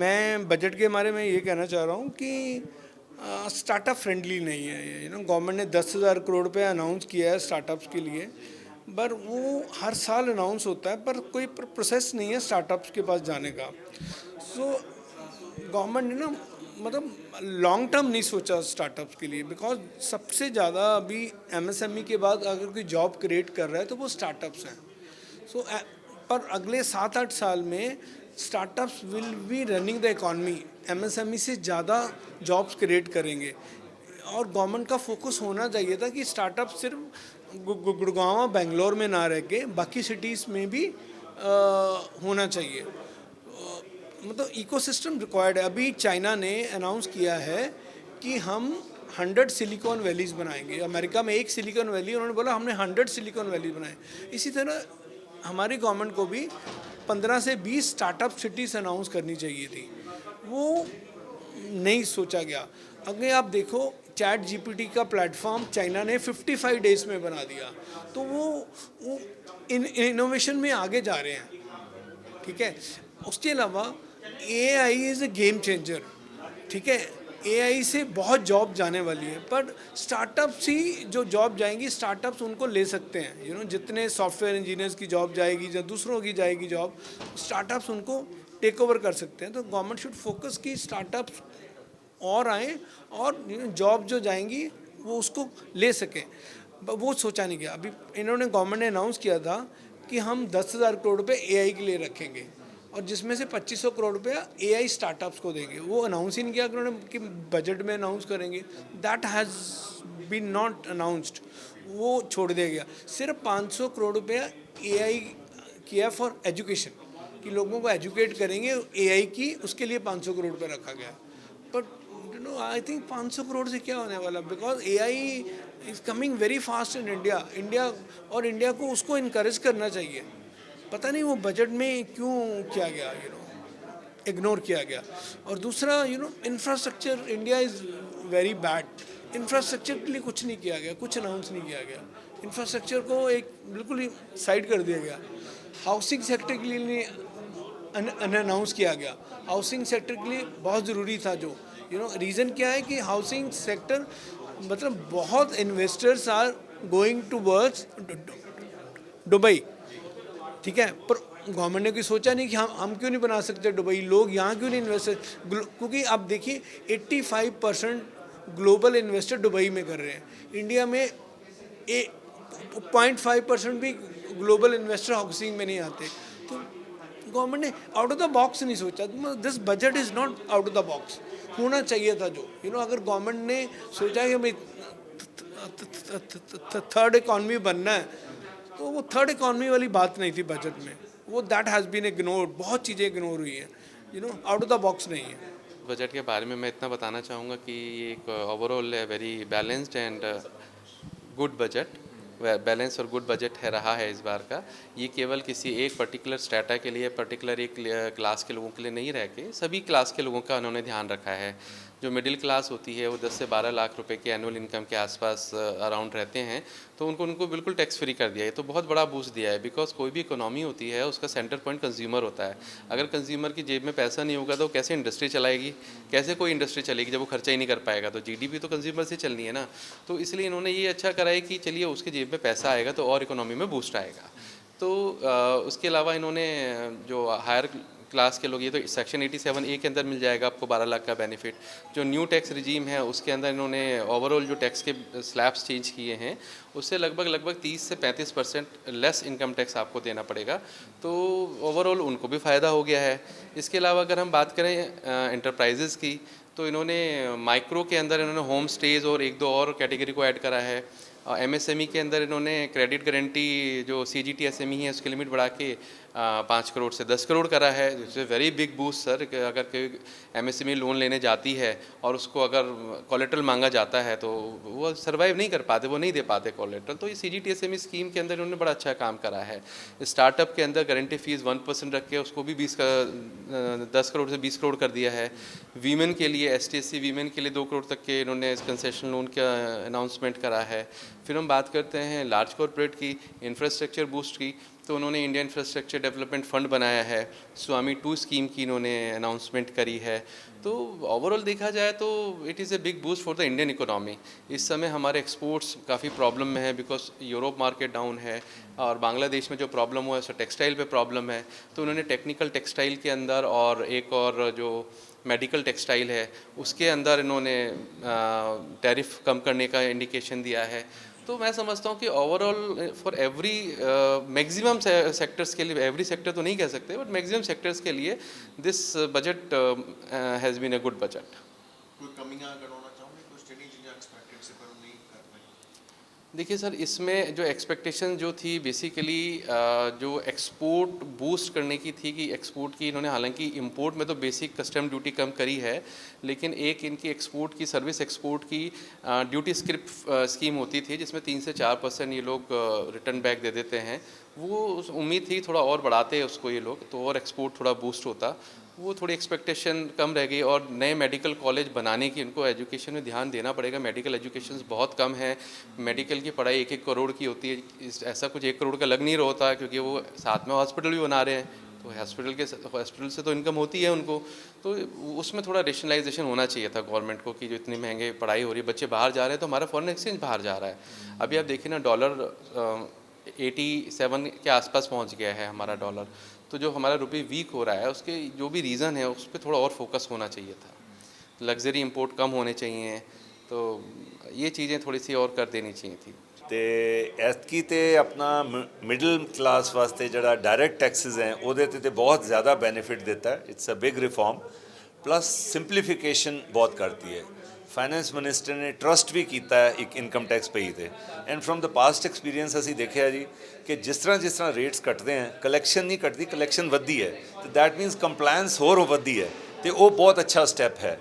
मैं बजट के बारे में ये कहना चाह रहा हूँ कि स्टार्टअप फ्रेंडली नहीं है ये। गवर्नमेंट ने 10,000 करोड़ रुपए अनाउंस किया है स्टार्टअप्स के लिए, पर वो हर साल अनाउंस होता है, पर कोई प्रोसेस नहीं है स्टार्टअप्स के पास जाने का। सो गवर्नमेंट ने ना मतलब लॉन्ग टर्म नहीं सोचा स्टार्टअप्स के लिए, बिकॉज सबसे ज़्यादा अभी एमएसएमई के बाद अगर कोई जॉब क्रिएट कर रहा है तो वो स्टार्टअप्स हैं। सो पर अगले 7-8 साल में startups will be running the economy, MSME से ज़्यादा जॉब्स क्रिएट करेंगे। और गवर्नमेंट का फोकस होना चाहिए था कि स्टार्टअप सिर्फ गुड़गांव बेंगलोर में ना रह के बाकी सिटीज़ में भी होना चाहिए। मतलब इकोसिस्टम रिक्वायर्ड है। अभी चाइना ने अनाउंस किया है कि हम 100 सिलिकॉन वैलीज़ बनाएंगे। अमेरिका में एक सिलिकॉन वैली, उन्होंने बोला हमने 100 सिलिकॉन वैली बनाए। इसी तरह हमारी गवर्नमेंट को भी 15 से 20 स्टार्टअप सिटीज़ अनाउंस करनी चाहिए थी, वो नहीं सोचा गया। अगर आप देखो चैट जीपीटी का प्लेटफॉर्म चाइना ने 55 डेज़ में बना दिया, तो वो इनोवेशन में आगे जा रहे हैं। ठीक है, उसके अलावा AI is a game changer. ठीक है, एआई से बहुत जॉब जाने वाली है, पर स्टार्टअप्स ही जो जॉब जाएंगी, स्टार्टअप्स उनको ले सकते हैं। जितने सॉफ्टवेयर इंजीनियर्स की जॉब जाएगी या दूसरों की जाएगी जॉब, स्टार्टअप्स उनको टेक ओवर कर सकते हैं। तो गवर्नमेंट शुड फोकस कि स्टार्टअप्स और आएँ और जॉब जो जाएंगी वो उसको ले सकें। वो सोचा नहीं गया। अभी इन्होंने गवर्नमेंट ने अनाउंस किया था कि हम 10,000 करोड़ रुपये एआई के लिए रखेंगे, और जिसमें से 2500 करोड़ रुपया एआई स्टार्टअप्स को देंगे। वो अनाउंस ही नहीं किया उन्होंने कि बजट में अनाउंस करेंगे। That has been not announced, वो छोड़ दिया गया। सिर्फ 500 करोड़ रुपया एआई किया फॉर एजुकेशन, कि लोगों को एजुकेट करेंगे एआई की, उसके लिए 500 करोड़ रुपया रखा गया। बट आई थिंक 500 करोड़ से क्या होने वाला, because AI is coming very fast in India को उसको इनकरेज करना चाहिए। पता नहीं वो बजट में क्यों किया गया, इग्नोर किया गया। और दूसरा infrastructure, India is very bad. Infrastructure के लिए कुछ नहीं किया गया, कुछ अनाउंस नहीं किया गया। इंफ्रास्ट्रक्चर को एक बिल्कुल ही साइड कर दिया गया। हाउसिंग सेक्टर के लिए अनाउंस किया गया। हाउसिंग सेक्टर के लिए बहुत ज़रूरी था। जो रीज़न क्या है कि हाउसिंग सेक्टर मतलब बहुत investors are going towards Dubai. ठीक है, पर गवर्नमेंट ने कोई सोचा नहीं कि हम क्यों नहीं बना सकते दुबई, लोग यहाँ क्यों नहीं इन्वेस्ट, क्योंकि आप देखिए 85% ग्लोबल इन्वेस्टर दुबई में कर रहे हैं। इंडिया में 0.5% भी ग्लोबल इन्वेस्टर हाउसिंग में नहीं आते। तो गवर्नमेंट ने आउट ऑफ द बॉक्स नहीं सोचा। This budget is not out of the box. होना चाहिए था जो अगर गवर्नमेंट ने सोचा कि हमें थर्ड इकॉनमी बनना है, तो वो थर्ड इकॉनमी वाली बात नहीं थी बजट में। वो दैट हैज़ बीन इग्नोर्ड। बहुत चीज़ें इग्नोर हुई हैं, आउट ऑफ द बॉक्स नहीं है। बजट के बारे में मैं इतना बताना चाहूँगा कि ये एक overall very balanced and good budget, balance और गुड बजट है रहा है इस बार का। ये केवल किसी एक पर्टिकुलर स्ट्रेटा के लिए, पर्टिकुलर एक क्लास के लोगों के लिए नहीं रह के सभी क्लास के लोगों का उन्होंने ध्यान रखा है। जो मिडिल क्लास होती है वो 10 से 12 लाख रुपए के एनुअल इनकम के आसपास अराउंड रहते हैं, तो उनको बिल्कुल टैक्स फ्री कर दिया है। तो बहुत बड़ा बूस्ट दिया है, बिकॉज कोई भी इकोनॉमी होती है उसका सेंटर पॉइंट कंज्यूमर होता है। अगर कंज्यूमर की जेब में पैसा नहीं होगा तो कैसे इंडस्ट्री चलाएगी, कैसे कोई इंडस्ट्री चलेगी जब वो खर्चा ही नहीं कर पाएगा। तो जीडीपी तो कंज्यूमर से चलनी है ना। तो इसलिए इन्होंने ये अच्छा करा है कि चलिए उसके जेब में पैसा आएगा तो और इकोनॉमी में बूस्ट आएगा। तो उसके अलावा इन्होंने जो हायर क्लास के लोग, ये तो सेक्शन 87A के अंदर मिल जाएगा आपको 12 लाख का बेनिफिट। जो न्यू टैक्स रिजीम है उसके अंदर इन्होंने ओवरऑल जो टैक्स के स्लैब्स चेंज किए हैं उससे लगभग 30 से 35% लेस इनकम टैक्स आपको देना पड़ेगा। तो ओवरऑल उनको भी फ़ायदा हो गया है। इसके अलावा अगर हम बात करें एंटरप्राइजेज़ की, तो इन्होंने माइक्रो के अंदर इन्होंने होम स्टेज और एक दो और कैटेगरी को ऐड करा है। एमएसएमई के अंदर इन्होंने क्रेडिट गारंटी जो सीजीटी एसएमई है उसकी लिमिट बढ़ा के 5 करोड़ से 10 करोड़ करा है। It's a very big boost sir. अगर कोई एमएसएमई लोन लेने जाती है और उसको अगर कोलेट्रल मांगा जाता है तो वो सर्वाइव नहीं कर पाते, वो नहीं दे पाते कोलेट्रल। तो ये सीजीटी एसएमई स्कीम के अंदर इन्होंने बड़ा अच्छा काम करा है। स्टार्टअप के अंदर गारंटी फीस 1% रख के उसको भी 10 करोड़ से 20 करोड़ कर दिया है। वीमेन के लिए, एसटीएससी वीमेन के लिए 2 करोड़ तक के इन्होंने कंसेशन लोन का अनाउंसमेंट करा है। फिर हम बात करते हैं लार्ज कॉरपोरेट की, इंफ्रास्ट्रक्चर बूस्ट की, तो उन्होंने इंडिया इंफ्रास्ट्रक्चर डेवलपमेंट फ़ंड बनाया है, स्वामी 2 स्कीम की इन्होंने अनाउंसमेंट करी है। तो ओवरऑल देखा जाए तो it is a big boost for the Indian economy. इस समय हमारे एक्सपोर्ट्स काफ़ी प्रॉब्लम में है बिकॉज यूरोप मार्केट डाउन है और बांग्लादेश में जो प्रॉब्लम हुआ है उससे टेक्सटाइल पे प्रॉब्लम है। तो उन्होंने टेक्निकल टेक्सटाइल के अंदर और एक और जो मेडिकल टेक्सटाइल है उसके अंदर इन्होंने टैरिफ कम करने का इंडिकेशन दिया है। तो मैं समझता हूँ कि overall for every maximum sectors के लिए, एवरी सेक्टर तो नहीं कह सकते बट मैक्सिमम सेक्टर्स के लिए this budget has been a good budget. कोई कमियां गिनाना चाहोगे, कुछ चीज़ें एक्सपेक्टेड से पर नहीं कर पाई? देखिए सर, इसमें जो एक्सपेक्टेशन जो थी बेसिकली जो एक्सपोर्ट बूस्ट करने की थी कि एक्सपोर्ट की इन्होंने, हालांकि इंपोर्ट में तो बेसिक कस्टम ड्यूटी कम करी है लेकिन एक इनकी एक्सपोर्ट की, सर्विस एक्सपोर्ट की ड्यूटी स्क्रिप्ट स्कीम होती थी जिसमें 3 से 4% ये लोग रिटर्न बैक दे देते हैं। वो उम्मीद थी थोड़ा और बढ़ाते उसको ये लोग तो और एक्सपोर्ट थोड़ा बूस्ट होता, वो थोड़ी एक्सपेक्टेशन कम रह गई। और नए मेडिकल कॉलेज बनाने की उनको एजुकेशन में ध्यान देना पड़ेगा। मेडिकल एजुकेशन बहुत कम है, मेडिकल की पढ़ाई 1-1 करोड़ की होती है, ऐसा कुछ 1 करोड़ का लग नहीं रहा होता क्योंकि वो साथ में हॉस्पिटल भी बना रहे हैं तो हॉस्पिटल से तो इनकम होती है उनको। तो उसमें थोड़ा रेशनलाइजेशन होना चाहिए था गवर्नमेंट को कि जो इतनी महंगे पढ़ाई हो रही है, बच्चे बाहर जा रहे हैं तो हमारा फॉरेन एक्सचेंज बाहर जा रहा है। अभी आप देखिए ना, डॉलर 87 के आसपास पहुंच गया है हमारा डॉलर। तो जो हमारा रुपये वीक हो रहा है उसके जो भी रीज़न है उस पर थोड़ा और फोकस होना चाहिए था। लग्जरी इंपोर्ट कम होने चाहिए, तो ये चीज़ें थोड़ी सी और कर देनी चाहिए थी। ਤੇ ਐਤਕੀ ਤੇ ਆਪਣਾ ਮਿਡਲ ਕਲਾਸ ਵਾਸਤੇ ਜਿਹੜਾ ਡਾਇਰੈਕਟ ਟੈਕਸਿਸ ਹੈ ਉਹਦੇ ਤੇ ਬਹੁਤ ਜ਼ਿਆਦਾ ਬੈਨੀਫਿਟ ਦਿੱਤਾ। It's a big reform plus simplification ਬਹੁਤ ਕਰਤੀ ਹੈ। ਫਾਈਨੈਂਸ ਮਿਨਿਸਟਰ ਨੇ ਟਰਸਟ ਵੀ ਕੀਤਾ ਹੈ ਇੱਕ ਇਨਕਮ ਟੈਕਸ ਪਈ ਤੇ। And from the past experience ਅਸੀਂ ਦੇਖਿਆ ਜੀ ਕਿ ਜਿਸ ਤਰ੍ਹਾਂ ਰੇਟਸ ਘਟਦੇ ਹੈ ਕਲੈਕਸ਼ਨ ਨਹੀਂ ਘਟਦੀ, ਕਲੈਕਸ਼ਨ ਵੱਧਦੀ ਹੈ ਤੇ ਦੈਟ ਮੀਨਸ ਕੰਪਲਾਇੰਸ ਹੋਰ ਵੱਧਦੀ ਹੈ ਤੇ ਉਹ ਬਹੁਤ ਅੱਛਾ ਸਟੈਪ ਹੈ।